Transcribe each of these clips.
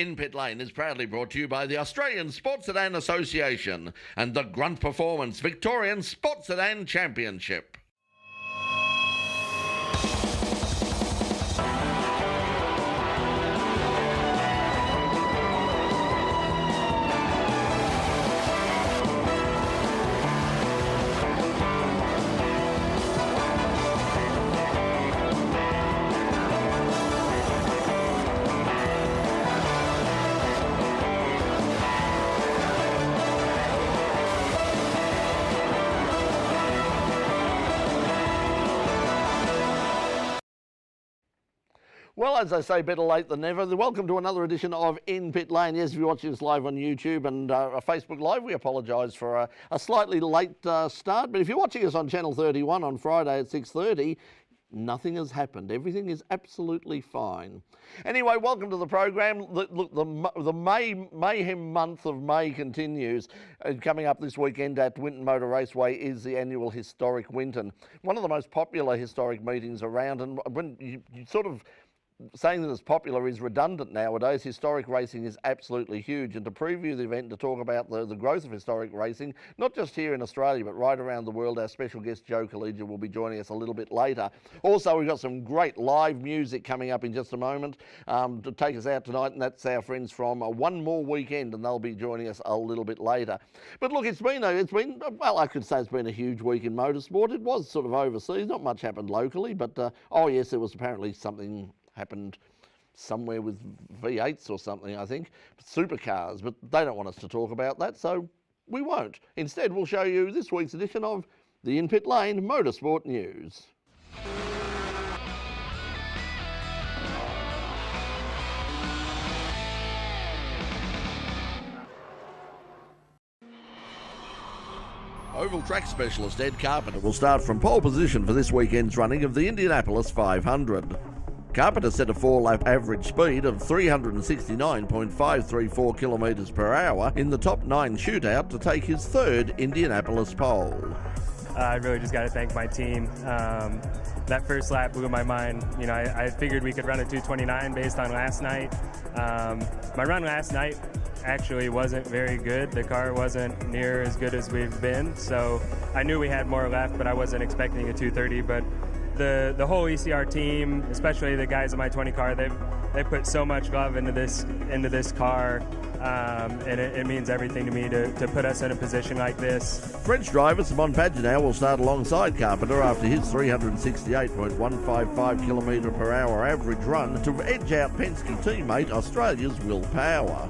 In Pit Lane is proudly brought to you by the Australian Sports Sedan Association and the Grunt Performance Victorian Sports Sedan Championship. Well, as I say, better late than never. Welcome to another edition of In Pit Lane. Yes, if you're watching us live on YouTube and Facebook Live, we apologise for a slightly late start. But if you're watching us on Channel 31 on Friday at 6:30, nothing has happened. Everything is absolutely fine. Anyway, welcome to the program. Look, the Mayhem Month of May continues. Coming up this weekend at Winton Motor Raceway is the annual Historic Winton. One of the most popular historic meetings around. And when you sort of saying that it's popular is redundant nowadays. Historic racing is absolutely huge, and to preview the event, to talk about the growth of historic racing, not just here in Australia but right around the world, our special guest Joe Collegia will be joining us a little bit later. Also, we've got some great live music coming up in just a moment to take us out tonight, and that's our friends from One More Weekend, and they'll be joining us a little bit later. But look, it's been well, I could say it's been a huge week in motorsport. It was sort of overseas, not much happened locally, but oh yes, there was apparently something happened somewhere with V8s or something, I think, supercars, but they don't want us to talk about that, so we won't. Instead, we'll show you this week's edition of the In Pit Lane Motorsport News. Oval track specialist Ed Carpenter will start from pole position for this weekend's running of the Indianapolis 500. Carpenter set a 4-lap average speed of 369.534 kilometres per hour in the top 9 shootout to take his third Indianapolis pole. I really just got to thank my team. That first lap blew my mind. You know, I figured we could run a 229 based on last night. My run last night actually wasn't very good. The car wasn't near as good as we've been, so I knew we had more left, but I wasn't expecting a 230. But the whole ECR team, especially the guys in my 20 car, they put so much love into this car, and it means everything to me to put us in a position like this. French driver Simon Pagenaud will start alongside Carpenter after his 368.155 km per hour average run to edge out Penske teammate Australia's Will Power.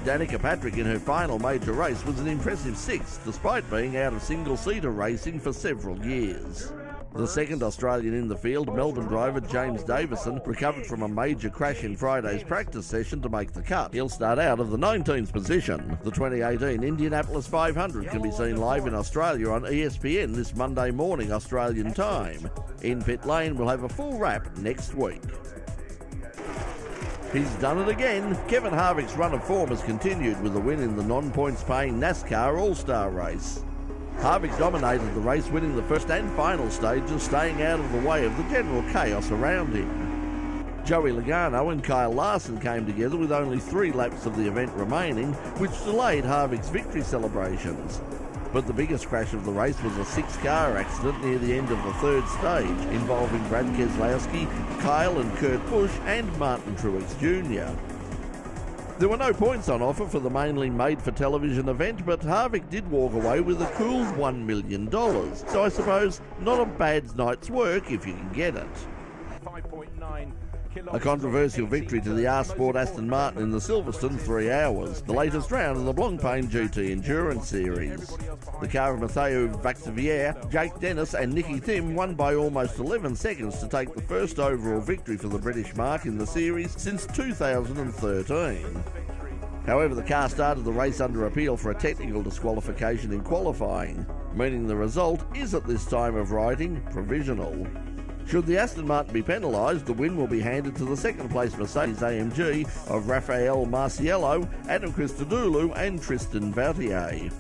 Danica Patrick in her final major race was an impressive 6th, despite being out of single-seater racing for several years. The second Australian in the field, Melbourne driver James Davison, recovered from a major crash in Friday's practice session to make the cut. He'll start out of the 19th position. The 2018 Indianapolis 500 can be seen live in Australia on ESPN this Monday morning Australian time. In Pit Lane will have a full wrap next week. He's done it again. Kevin Harvick's run of form has continued with a win in the non-points paying NASCAR All-Star race. Harvick dominated the race, winning the first and final stages, staying out of the way of the general chaos around him. Joey Logano and Kyle Larson came together with only 3 laps of the event remaining, which delayed Harvick's victory celebrations. But the biggest crash of the race was a 6-car accident near the end of the 3rd stage, involving Brad Keselowski, Kyle and Kurt Busch and Martin Truex Jr. There were no points on offer for the mainly made-for-television event, but Harvick did walk away with a cool $1 million. So I suppose not a bad night's work if you can get it. 5.9 A controversial victory to the R-Sport Aston Martin in the Silverstone 3 Hours, the latest round of the Blancpain GT Endurance Series. The car of Matteo Vaxivière, Jake Dennis and Nicky Tim won by almost 11 seconds to take the first overall victory for the British marque in the series since 2013. However, the car started the race under appeal for a technical disqualification in qualifying, meaning the result is at this time of writing provisional. Should the Aston Martin be penalised, the win will be handed to the second-place Mercedes-AMG of Rafael Marciello, Adam Christodoulou and Tristan Vautier.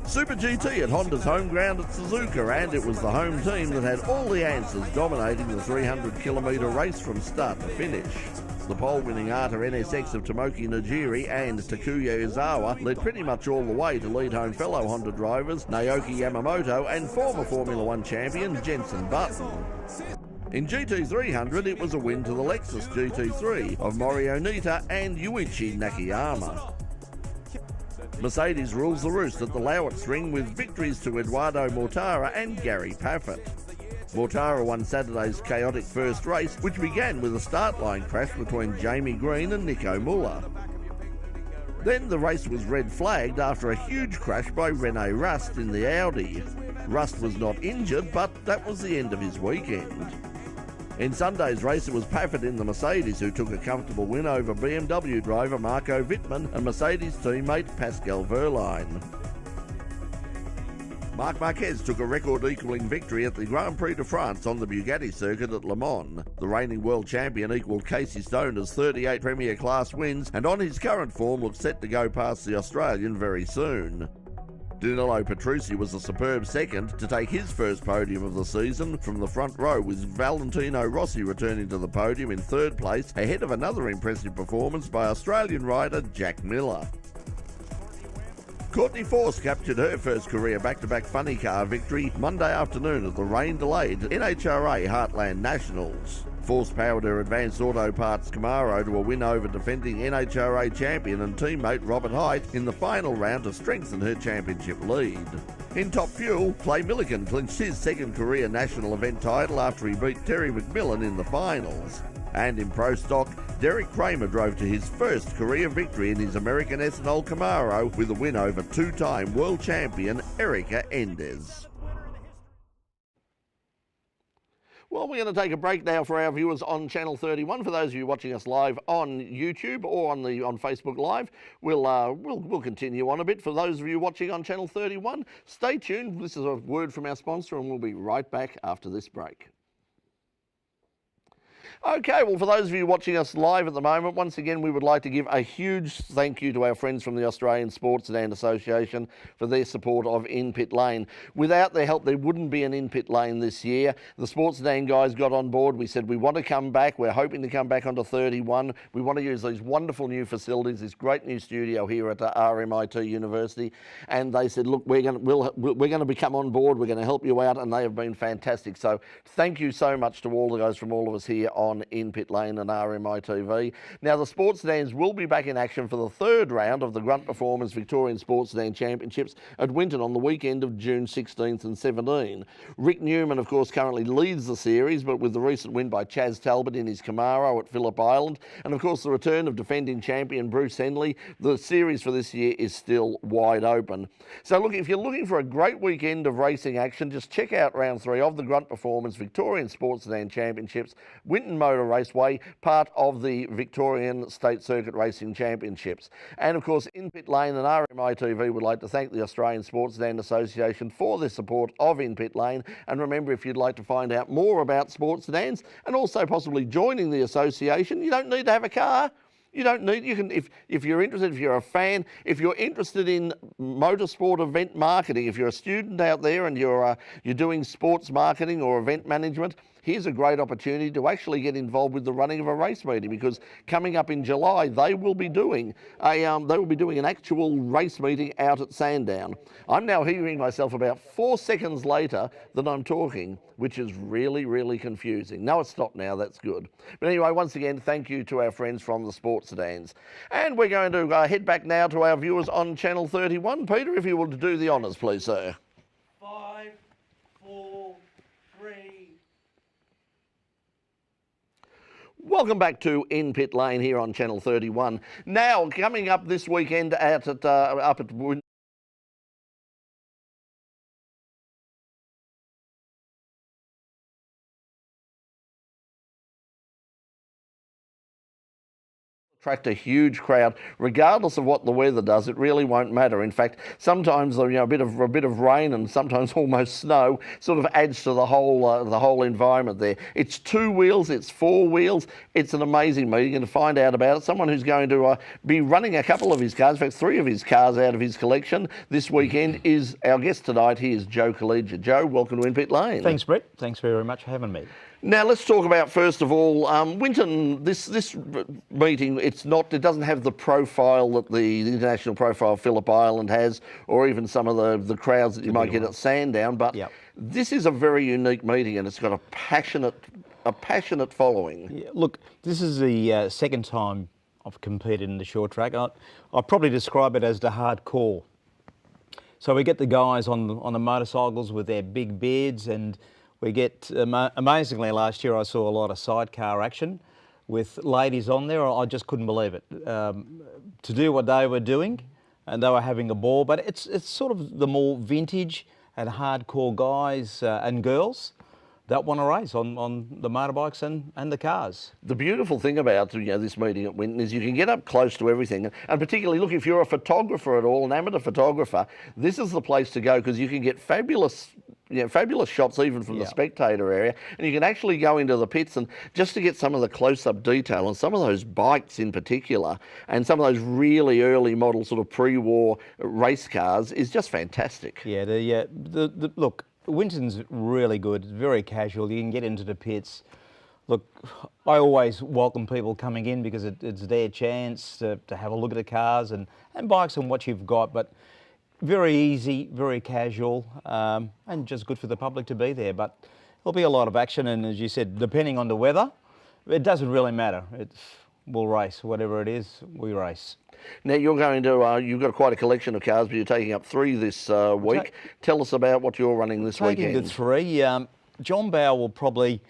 Super GT at Honda's home ground at Suzuka, and it was the home team that had all the answers, dominating the 300-kilometre race from start to finish. The pole-winning Arta NSX of Tomoki Nijiri and Takuya Izawa led pretty much all the way to lead home fellow Honda drivers Naoki Yamamoto and former Formula One champion Jenson Button. In GT300, it was a win to the Lexus GT3 of Mori Onita and Yuichi Nakayama. Mercedes rules the roost at the Lauritz Ring with victories to Eduardo Mortara and Gary Paffett. Mortara won Saturday's chaotic first race, which began with a start line crash between Jamie Green and Nico Muller. Then the race was red flagged after a huge crash by Rene Rust in the Audi. Rust was not injured, but that was the end of his weekend. In Sunday's race, it was Paffett in the Mercedes who took a comfortable win over BMW driver Marco Wittmann and Mercedes teammate Pascal Wehrlein. Marc Marquez took a record-equalling victory at the Grand Prix de France on the Bugatti circuit at Le Mans. The reigning world champion equalled Casey Stoner's 38 Premier Class wins and on his current form looks set to go past the Australian very soon. Danilo Petrucci was a superb second to take his first podium of the season from the front row, with Valentino Rossi returning to the podium in third place ahead of another impressive performance by Australian rider Jack Miller. Courtney Force captured her first career back-to-back funny car victory Monday afternoon at the rain-delayed NHRA Heartland Nationals. Force powered her advanced auto parts Camaro to a win over defending NHRA champion and teammate Robert Height in the final round to strengthen her championship lead. In Top Fuel, Clay Millican clinched his second career national event title after he beat Terry McMillan in the finals. And in Pro Stock, Derek Kramer drove to his first career victory in his American ethanol Camaro with a win over two-time world champion Erica Endez. Well, we're going to take a break now for our viewers on Channel 31. For those of you watching us live on YouTube or on Facebook Live, we'll continue on a bit. For those of you watching on Channel 31, stay tuned. This is a word from our sponsor, and we'll be right back after this break. Okay, well, for those of you watching us live at the moment, once again, we would like to give a huge thank you to our friends from the Australian Sports Sedan Association for their support of In Pit Lane. Without their help, there wouldn't be an In Pit Lane this year. The Sports Sedan guys got on board. We said we want to come back. We're hoping to come back onto 31. We want to use these wonderful new facilities, this great new studio here at RMIT University. And they said, look, we're going to become on board. We're going to help you out, and they have been fantastic. So thank you so much to all the guys from all of us here on In Pit Lane and RMITV. Now, the Sports Sedans will be back in action for the third round of the Grunt Performance Victorian Sports Sedan Championships at Winton on the weekend of June 16th and 17. Rick Newman, of course, currently leads the series, but with the recent win by Chaz Talbot in his Camaro at Phillip Island, and of course the return of defending champion Bruce Henley, the series for this year is still wide open. So look, if you're looking for a great weekend of racing action, just check out round 3 of the Grunt Performance Victorian Sports Sedan Championships, Winton Motor Raceway, part of the Victorian State Circuit Racing Championships. And of course, In Pit Lane and RMITV would like to thank the Australian Sports Sedan Association for their support of In Pit Lane. And remember, if you'd like to find out more about sports sedans and also possibly joining the association, you don't need to have a car. You don't need, you can, if you're interested, if you're a fan, if you're interested in motorsport event marketing, if you're a student out there and you're doing sports marketing or event management, here's a great opportunity to actually get involved with the running of a race meeting, because coming up in July, they will be doing an actual race meeting out at Sandown. I'm now hearing myself about 4 seconds later than I'm talking, which is really, really confusing. No, it's stopped now, that's good. But anyway, once again, thank you to our friends from the Sports Sedans. And we're going to head back now to our viewers on Channel 31. Peter, if you will do the honours, please, sir. 5, 4, 3... Welcome back to In Pit Lane here on Channel 31. Now, coming up this weekend up at Winton, attract a huge crowd, regardless of what the weather does. It really won't matter. In fact, sometimes a bit of rain and sometimes almost snow sort of adds to the whole environment there. It's 2 wheels, it's 4 wheels. It's an amazing meeting, and to find out about it, someone who's going to be running a couple of his cars, in fact 3 of his cars out of his collection this weekend, is our guest tonight. He is Joe Collegia. Joe, welcome to In Pit Lane. Thanks, Brett. Thanks very much for having me. Now let's talk about first of all Winton. This meeting, it doesn't have the profile that the international profile Phillip Island has, or even some of the crowds that you might get at Sandown. But this is a very unique meeting, and it's got a passionate following. Yeah, look, this is the second time I've competed in the short track. I'd probably describe it as the hardcore. So we get the guys on the motorcycles with their big beards, and we get, amazingly last year I saw a lot of sidecar action with ladies on there. I just couldn't believe it. To do what they were doing, and they were having a ball, but it's sort of the more vintage and hardcore guys and girls that want to race on the motorbikes and the cars. The beautiful thing about this meeting at Winton is you can get up close to everything, and particularly, look, if you're a photographer at all, an amateur photographer, this is the place to go, because you can get fabulous shots even from the spectator area, and you can actually go into the pits and just to get some of the close-up detail on some of those bikes in particular, and some of those really early model sort of pre-war race cars is just fantastic. Yeah, look, Winton's really good, very casual. You can get into the pits. Look, I always welcome people coming in because it's their chance to have a look at the cars and bikes and what you've got, but very easy, very casual, and just good for the public to be there. But there'll be a lot of action, and as you said, depending on the weather, it doesn't really matter. We'll race, whatever it is, we race. Now you're going to, you've got quite a collection of cars, but you're taking up 3 this week. Tell us about what you're running this weekend. Taking the 3, John Bow will probably,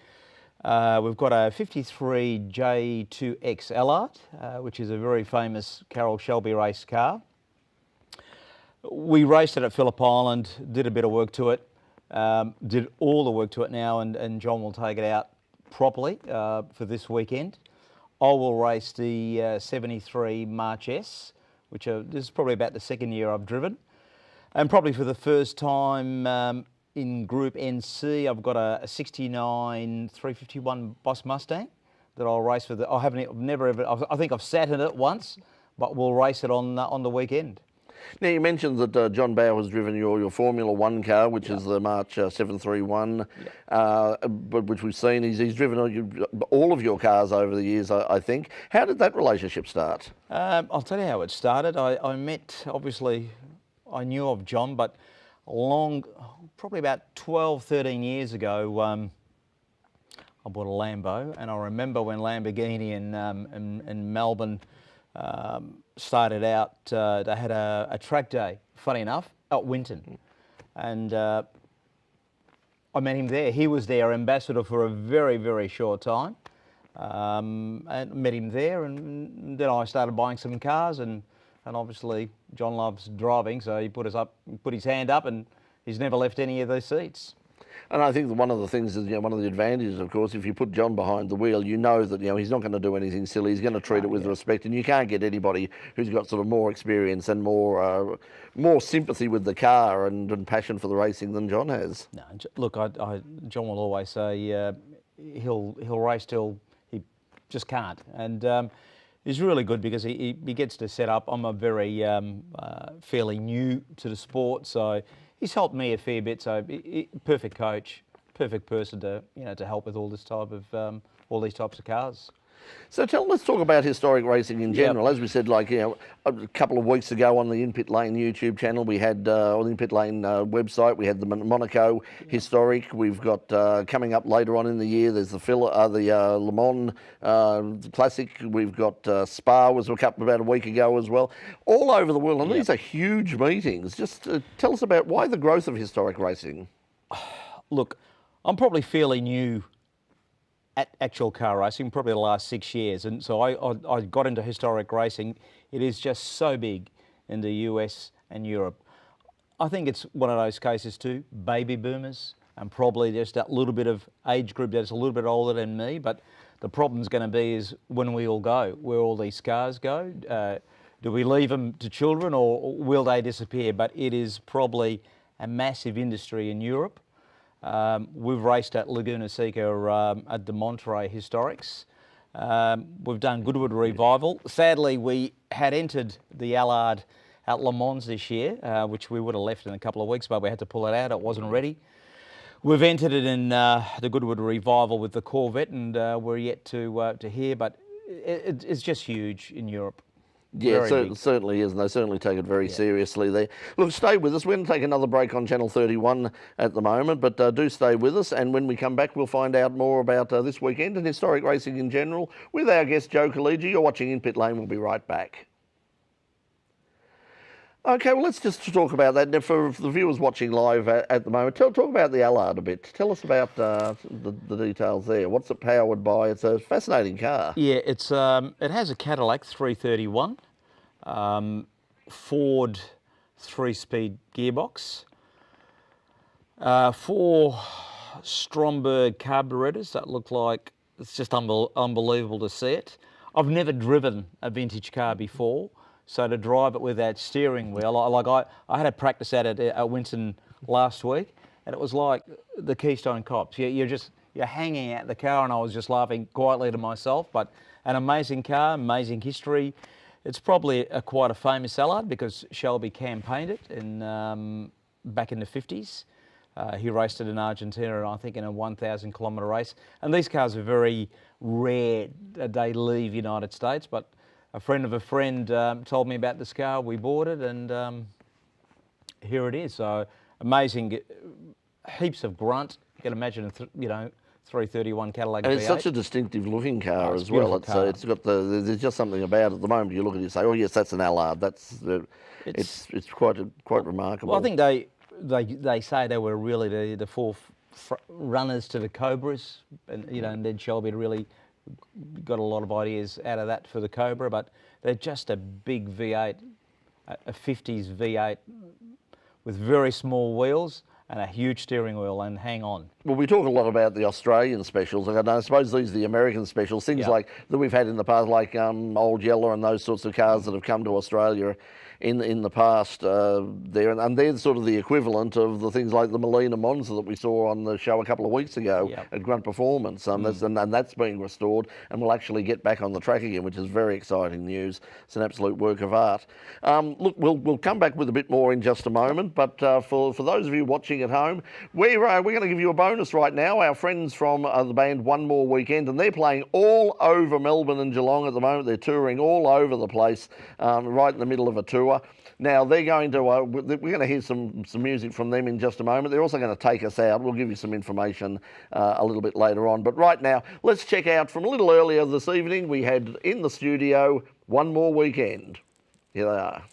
we've got a 53 J2X Allard, which is a very famous Carroll Shelby race car. We raced it at Phillip Island, did a bit of work to it, did all the work to it now, and John will take it out properly for this weekend. I will race the 73 March S, which this is probably about the second year I've driven. And probably for the first time in Group NC, I've got a 69 351 Boss Mustang that I'll race for. I think I've sat in it once, but we'll race it on the weekend. Now you mentioned that John Bow has driven your Formula 1 car, which is the March 731, but which we've seen. He's driven all of your cars over the years, I think. How did that relationship start? I'll tell you how it started. I met, obviously, I knew of John, but probably about 12, 13 years ago, I bought a Lambo, and I remember when Lamborghini in Melbourne started out, they had a track day, funny enough, at Winton. And I met him there. He was their ambassador for a very, very short time. And met him there, and then I started buying some cars, and obviously John loves driving, so he put his hand up, and he's never left any of those seats. And I think that one of the things is, one of the advantages, of course, if you put John behind the wheel, you know that, he's not going to do anything silly. He's going to treat it with respect, and you can't get anybody who's got sort of more experience and more sympathy with the car and passion for the racing than John has. No, look, John will always say he'll race till he just can't, and he's really good because he gets to set up. I'm a very fairly new to the sport, so he's helped me a fair bit. So perfect coach, perfect person to help with all this type of all these types of cars. So let's talk about historic racing in general. As we said, a couple of weeks ago on the In Pit Lane YouTube channel, we had on the In Pit Lane website, we had the Monaco Historic. We've got coming up later on in the year, there's the Le Mans Classic. We've got Spa was about a week ago as well. All over the world, and these are huge meetings. Just tell us about why the growth of historic racing. Look, I'm probably fairly new at actual car racing, probably the last 6 years. And so I got into historic racing. It is just so big in the US and Europe. I think it's one of those cases too, baby boomers, and probably just that little bit of age group that's a little bit older than me. But the problem's going to be is when we all go, where all these cars go. Do we leave them to children, or will they disappear? But it is probably a massive industry in Europe. We've raced at Laguna Seca at the Monterey Historics. We've done Goodwood Revival. Sadly, we had entered the Allard at Le Mans this year, which we would have left in a couple of weeks, but we had to pull it out. It wasn't ready. We've entered it in the Goodwood Revival with the Corvette, and we're yet to hear, but it's just huge in Europe. Yeah, it certainly is, and they certainly take it very seriously there. Look, stay with us. We're going to take another break on Channel 31 at the moment, but do stay with us, and when we come back, we'll find out more about this weekend and historic racing in general with our guest, Joe Collegia. You're watching In Pit Lane. We'll be right back. Okay, well, let's just talk about that. Now, for the viewers watching live at the moment, talk about the Allard a bit. Tell us about the details there. What's it powered by? It's a fascinating car. Yeah, it's it has a Cadillac 331, Ford 3-speed gearbox, 4 Stromberg carburetors that look like, it's just unbelievable to see it. I've never driven a vintage car before. So to drive it with that steering wheel, I had a practice at it at Winton last week, and it was like the Keystone Cops. You're hanging out the car, and I was just laughing quietly to myself. But an amazing car, amazing history. It's probably quite a famous Allard because Shelby campaigned it back in the 50s. He raced it in Argentina, I think, in a 1,000 kilometre race. And these cars are very rare. They leave United States, but a friend of a friend told me about this car. We bought it, and here it is. So amazing, heaps of grunt. You can imagine, 331 Cadillac and V8. It's such a distinctive looking car as well. It's got there's just something about it. At the moment you look at it, you say, oh yes, that's an Allard. It's quite remarkable. Well, I think they say they were really the 4 runners to the Cobras, and and then Shelby really got a lot of ideas out of that for the Cobra, but they're just a big V8, a 50s V8 with very small wheels and a huge steering wheel, and hang on. Well, we talk a lot about the Australian specials. I suppose these are the American specials, things like that we've had in the past, like Old Yeller and those sorts of cars that have come to Australia in the past there, and they're sort of the equivalent of the things like the Molina Monza that we saw on the show a couple of weeks ago at Grunt Performance, and that's being restored and will actually get back on the track again, which is very exciting news. It's an absolute work of art. Look, we'll come back with a bit more in just a moment, but for those of you watching at home, we're going to give you a bonus right now. Our friends from the band One More Weekend, and they're playing all over Melbourne and Geelong at the moment. They're touring all over the place, right in the middle of a tour. Now they're going to, we're going to hear some music from them in just a moment. They're also going to take us out. We'll give you some information a little bit later on. But right now, let's check out from a little earlier this evening. We had in the studio One More Weekend. Here they are.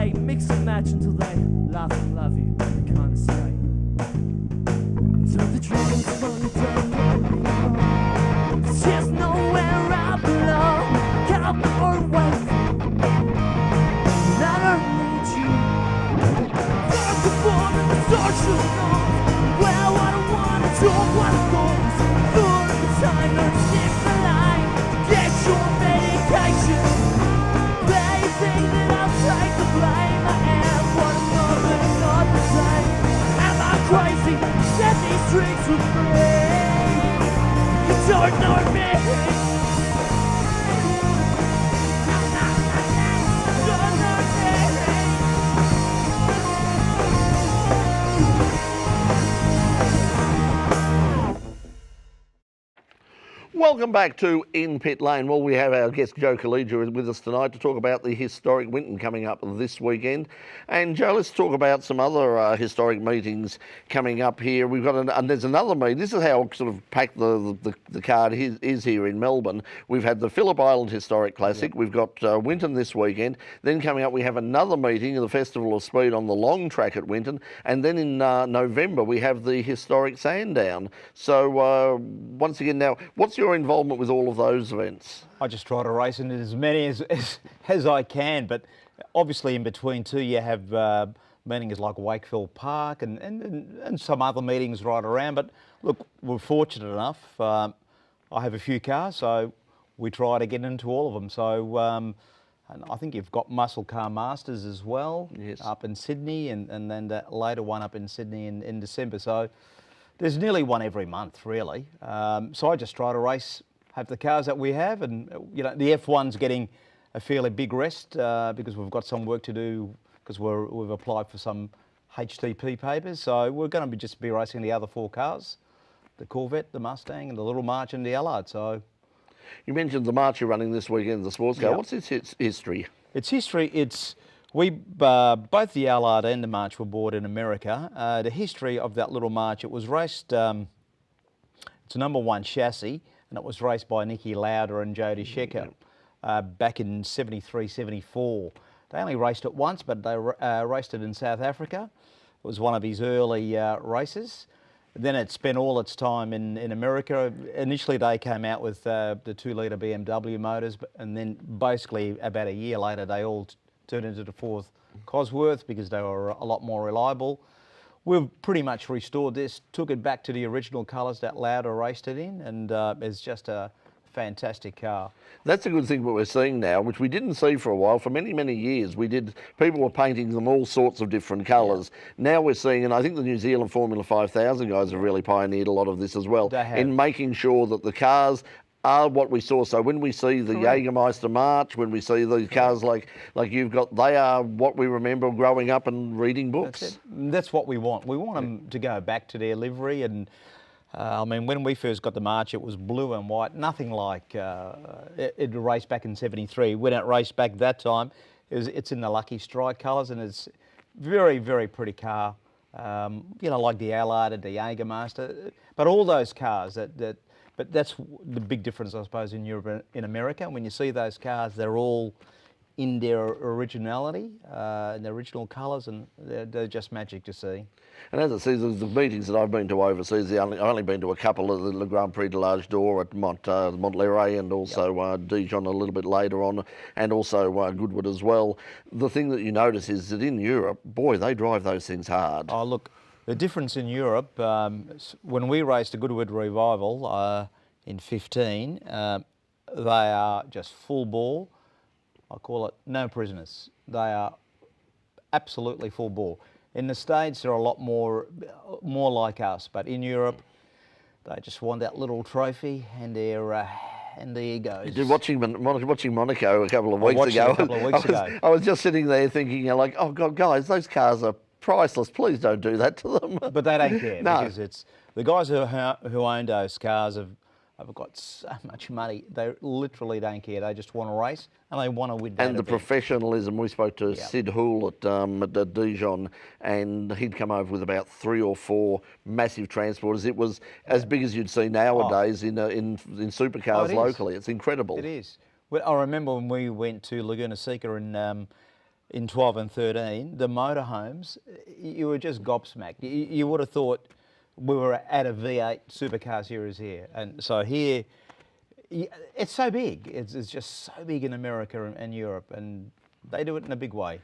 play, mix and match until they laugh and love you and can't escape. Until the dragons slowly don't let me go. There's just nowhere I belong. Come or wait, and I don't need you. Fuck the born and the social norms. Well, what I wanna do, what I want. Full of the time, learn to skip the line. Get your medication. They think that I'll take the blame. I am what I'm not, but I'm not the same. Am I crazy? Set these drinks with me. You don't know me. Welcome back to In Pit Lane. Well, we have our guest Joe Collegia with us tonight to talk about the historic Winton coming up this weekend. And Joe, let's talk about some other historic meetings coming up here. We've got and there's another meeting. This is how sort of packed the card is here in Melbourne. We've had the Phillip Island Historic Classic. Yep. We've got Winton this weekend. Then coming up, we have another meeting, the Festival of Speed on the long track at Winton. And then in November, we have the historic Sandown. So once again, now, what's your involvement with all of those events? I just try to race in as many as I can, but obviously in between too you have meetings like Wakefield Park and some other meetings right around. But look, we're fortunate enough. I have a few cars, so we try to get into all of them. So and I think you've got Muscle Car Masters as well, yes, up in Sydney, and then that later one up in Sydney in December. So there's nearly one every month, really. So I just try to have the cars that we have, and you know, the F1's getting a fairly big rest because we've got some work to do because we've applied for some HTP papers. So we're going to just be racing the other 4 cars, the Corvette, the Mustang, and the Little March and the Allard. So you mentioned the March you're running this weekend, the sports car. Yep. What's its history? Its history, both the Allard and the March were bought in America. The history of that Little March, it was raced, it's a #1 chassis, and it was raced by Nicky Lauder and Jody Schecker back in 73, 74. They only raced it once, but they raced it in South Africa. It was one of his early races. Then it spent all its time in America. Initially they came out with the 2-litre BMW motors, and then basically about a year later they all turned into the 4th Cosworth because they were a lot more reliable. We've pretty much restored this, took it back to the original colours that Lauder raced it in, and it's just a fantastic car. That's a good thing what we're seeing now, which we didn't see for a while. For many, many years, people were painting them all sorts of different colours. Yeah. Now we're seeing, and I think the New Zealand Formula 5000 guys have really pioneered a lot of this as well, in making sure that the cars are what we saw. So when we see the Jägermeister March, when we see these cars like you've got, they are what we remember growing up and reading books. That's what we want. We want them to go back to their livery. And I mean, when we first got the March, it was blue and white, nothing like it raced back in 73. When it raced back that time, it's in the Lucky Strike colours, and it's very, very pretty car. You know, like the Allard and the Jägermeister, but all those cars but that's the big difference, I suppose, in Europe and in America. When you see those cars, they're all in their originality, and their original colours, and they're just magic to see. And as I see, the meetings that I've been to overseas, I've only been to a couple of the Grand Prix de l'Arche d'Or at Montlhéry, and also Dijon a little bit later on, and also Goodwood as well. The thing that you notice is that in Europe, boy, they drive those things hard. Oh, look. The difference in Europe, when we raced a Goodwood Revival in 15, they are just full bore. I call it no prisoners. They are absolutely full bore. In the States, they're a lot more like us, but in Europe, they just want that little trophy and their egos. Watching Monaco a couple of weeks ago, I was just sitting there thinking, like, oh God, guys, those cars are priceless. Please don't do that to them. But they don't care because it's the guys who own those cars have got so much money. They literally don't care. They just want to race and they want to win. And the professionalism. We spoke to Sid Houle at Dijon, and he'd come over with about 3 or 4 massive transporters. It was as big as you'd see nowadays in supercars locally. It's incredible. It is. Well, I remember when we went to Laguna Seca in in 12 and 13, the motorhomes, you were just gobsmacked. You would have thought we were at a V8 supercar series here. And so here, it's so big. It's just so big in America and Europe, and they do it in a big way.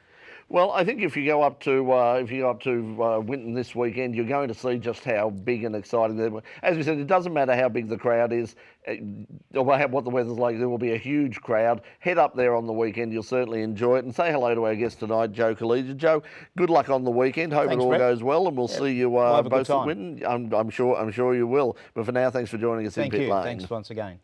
Well, I think if you go up to Winton this weekend, you're going to see just how big and exciting they were. As we said, it doesn't matter how big the crowd is, or what the weather's like. There will be a huge crowd. Head up there on the weekend. You'll certainly enjoy it. And say hello to our guest tonight, Joe Collegiate. Joe, good luck on the weekend. Hope Thanks, it all Brett. goes well, and we'll see you We'll have a good both at time. Winton. I'm sure you will. But for now, thanks for joining us in Thank Pit you. Lane. Thanks once again.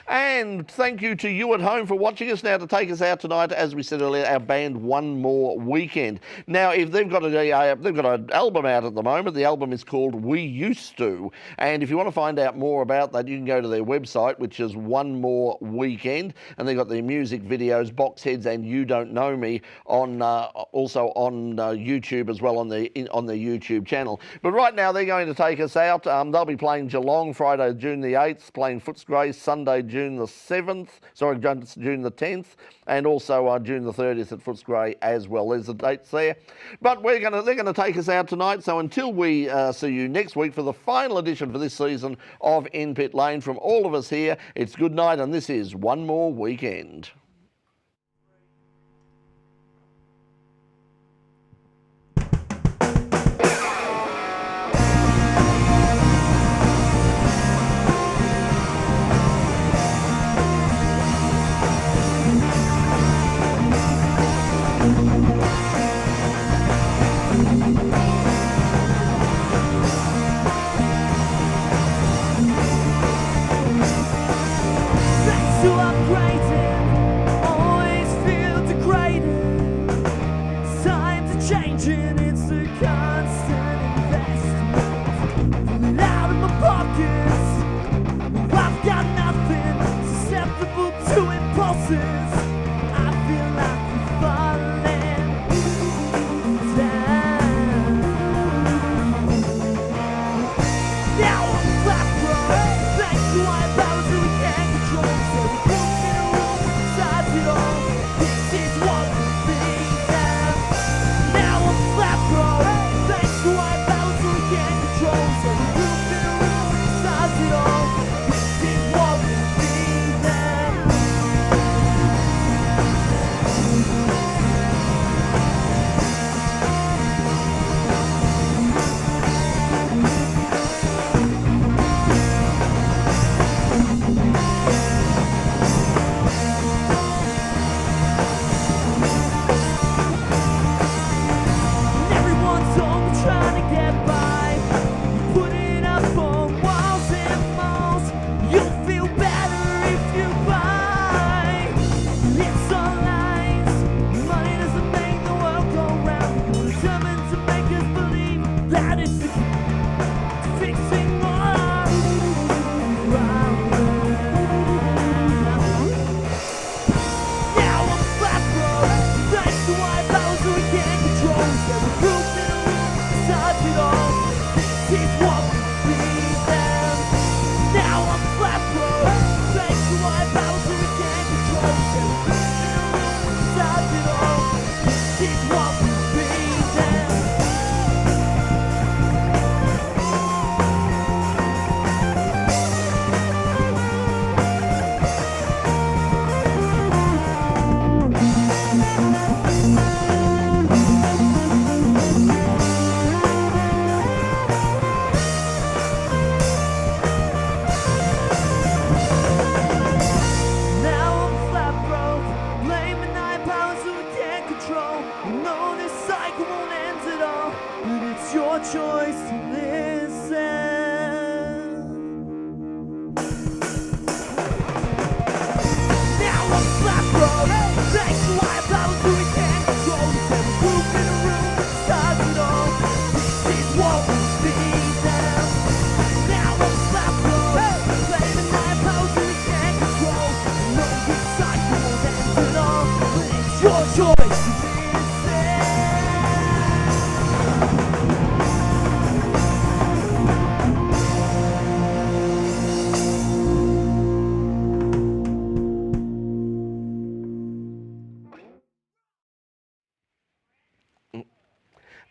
And thank you to you at home for watching us. Now, to take us out tonight, as we said earlier, our band One More Weekend. Now, if they've got an album out at the moment. The album is called We Used To. And if you want to find out more about that, you can go to their website, which is One More Weekend. And they've got their music videos, Box Heads and You Don't Know Me, on also on YouTube as well, on their YouTube channel. But right now, they're going to take us out. They'll be playing Geelong Friday, June the 8th, playing Footscray Sunday, June the 7th, June the 10th, and also June the 30th at Footscray as well. There's the dates there. But they're going to take us out tonight. So until we see you next week for the final edition for this season of In Pit Lane, from all of us here, it's good night, and this is One More Weekend. Thanks to upgrading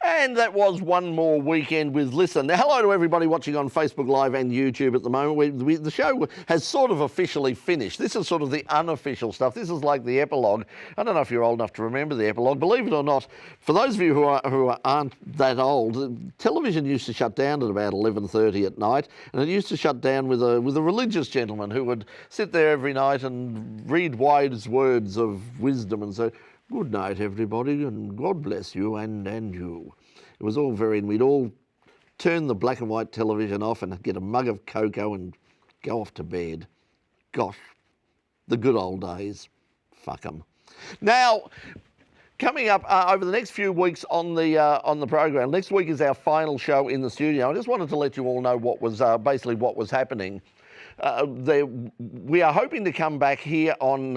And that was one more weekend with Listen. Now, hello to everybody watching on Facebook Live and YouTube at the moment. The show has sort of officially finished. This is sort of the unofficial stuff. This is like the epilogue. I don't know if you're old enough to remember the epilogue. Believe it or not, for those of you who aren't that old, television used to shut down at about 11:30 at night, and it used to shut down with a religious gentleman who would sit there every night and read wise words of wisdom and say, "Good night, everybody, and God bless you and you." It was all very, and we'd all turn the black and white television off and get a mug of cocoa and go off to bed. Gosh, the good old days. Fuck 'em. Now, coming up over the next few weeks on the program, next week is our final show in the studio. I just wanted to let you all know what was basically what was happening. We are hoping to come back here on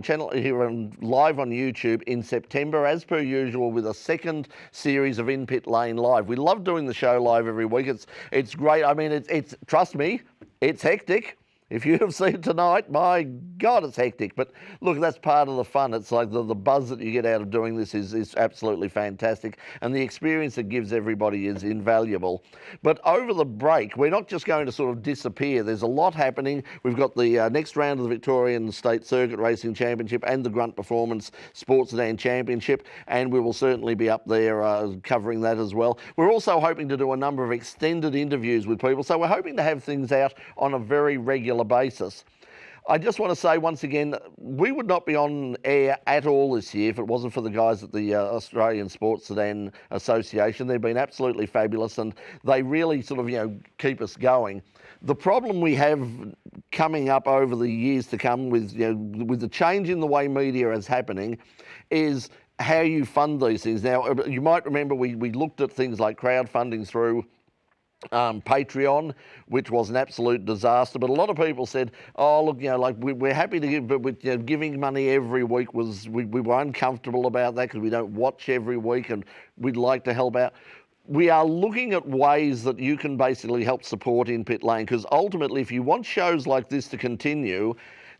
channel here on live on YouTube in September, as per usual, with a second series of In Pit Lane Live. We love doing the show live every week. It's great. I mean, it's trust me, it's hectic. If you have seen tonight, my God, it's hectic. But look, that's part of the fun. It's like the buzz that you get out of doing this is absolutely fantastic. And the experience it gives everybody is invaluable. But over the break, we're not just going to sort of disappear. There's a lot happening. We've got the next round of the Victorian State Circuit Racing Championship and the Grunt Performance Sports Sedan Championship. And we will certainly be up there covering that as well. We're also hoping to do a number of extended interviews with people. So we're hoping to have things out on a very regular basis. I just want to say once again, we would not be on air at all this year if it wasn't for the guys at the Australian Sports Sedan Association. They've been absolutely fabulous, and they really sort of, keep us going. The problem we have coming up over the years to come with the change in the way media is happening is how you fund these things. Now, you might remember we looked at things like crowdfunding through Patreon, which was an absolute disaster. But a lot of people said, "Oh, look, we're happy to give, but with giving money every week we were uncomfortable about that because we don't watch every week, and we'd like to help out." We are looking at ways that you can basically help support In Pit Lane, because ultimately, if you want shows like this to continue,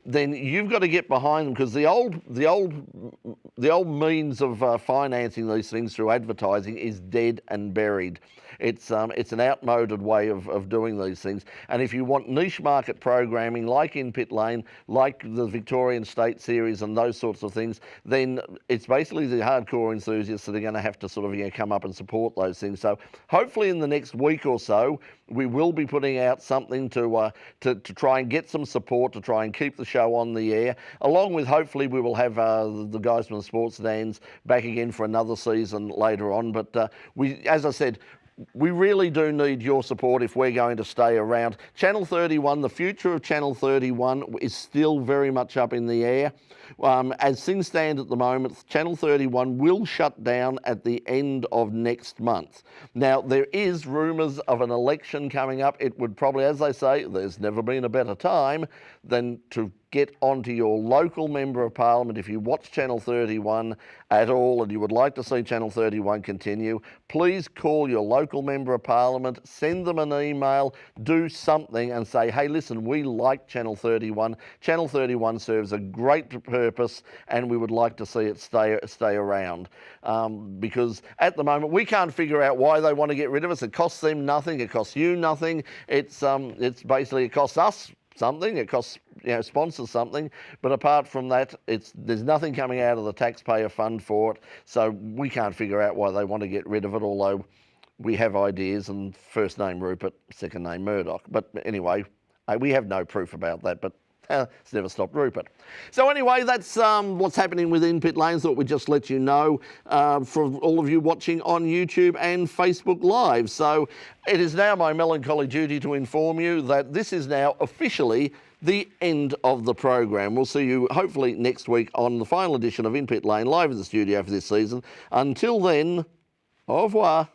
then you've got to get behind them, because the old means of financing these things through advertising is dead and buried. It's an outmoded way of doing these things. And if you want niche market programming like In Pit Lane, like the Victorian State Series and those sorts of things, then it's basically the hardcore enthusiasts that are going to have to sort of come up and support those things. So hopefully in the next week or so, we will be putting out something to try and get some support to try and keep the show on the air. Along with, hopefully, we will have the guys from the sports sedans back again for another season later on. But as I said, we really do need your support if we're going to stay around. Channel 31, the future of Channel 31 is still very much up in the air. As things stand at the moment, Channel 31 will shut down at the end of next month. Now, there is rumours of an election coming up. It would probably, as they say, there's never been a better time than to get onto your local Member of Parliament. If you watch Channel 31 at all and you would like to see Channel 31 continue, please call your local Member of Parliament, send them an email, do something and say, "Hey, listen, we like Channel 31. Channel 31 serves a great purpose and we would like to see it stay around." Because at the moment, we can't figure out why they want to get rid of us. It costs them nothing. It costs you nothing. It's basically, it costs us something. It costs sponsors something, but apart from that, there's nothing coming out of the taxpayer fund for it. So we can't figure out why they want to get rid of it. Although we have ideas, and first name Rupert, second name Murdoch. But anyway, we have no proof about that. But it's never stopped Rupert. So anyway, that's what's happening with In Pit Lane. Thought we'd just let you know for all of you watching on YouTube and Facebook Live. So it is now my melancholy duty to inform you that this is now officially the end of the program. We'll see you hopefully next week on the final edition of In Pit Lane live in the studio for this season. Until then, au revoir.